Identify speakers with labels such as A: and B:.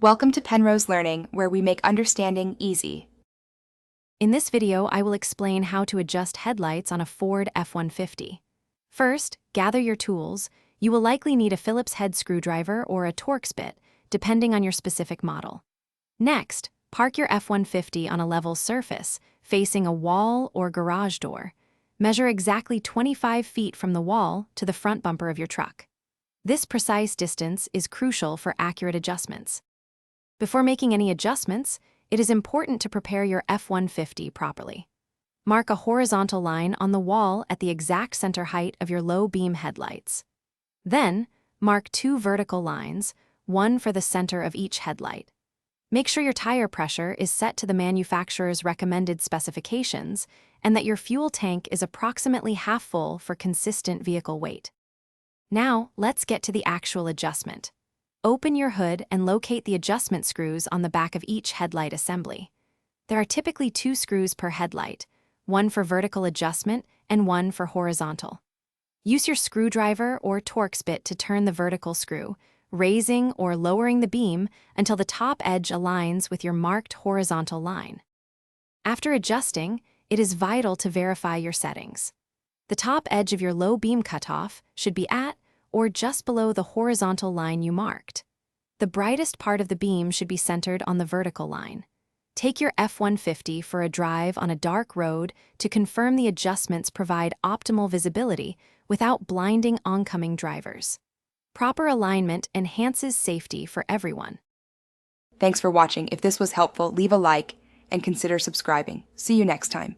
A: Welcome to Penrose Learning, where we make understanding easy.
B: In this video, I will explain how to adjust headlights on a Ford F-150. First, gather your tools. You will likely need a Phillips head screwdriver or a Torx bit, depending on your specific model. Next, park your F-150 on a level surface, facing a wall or garage door. Measure exactly 25 feet from the wall to the front bumper of your truck. This precise distance is crucial for accurate adjustments. Before making any adjustments, it is important to prepare your F-150 properly. Mark a horizontal line on the wall at the exact center height of your low beam headlights. Then, mark two vertical lines, one for the center of each headlight. Make sure your tire pressure is set to the manufacturer's recommended specifications and that your fuel tank is approximately half full for consistent vehicle weight. Now, let's get to the actual adjustment. Open your hood and locate the adjustment screws on the back of each headlight assembly. There are typically 2 screws per headlight, one for vertical adjustment and one for horizontal. Use your screwdriver or Torx bit to turn the vertical screw, raising or lowering the beam until the top edge aligns with your marked horizontal line. After adjusting, it is vital to verify your settings. The top edge of your low beam cutoff should be at or just below the horizontal line you marked. The brightest part of the beam should be centered on the vertical line. Take your F-150 for a drive on a dark road to confirm the adjustments provide optimal visibility without blinding oncoming drivers. Proper alignment enhances safety for everyone.
A: Thanks for watching. If this was helpful, leave a like and consider subscribing. See you next time.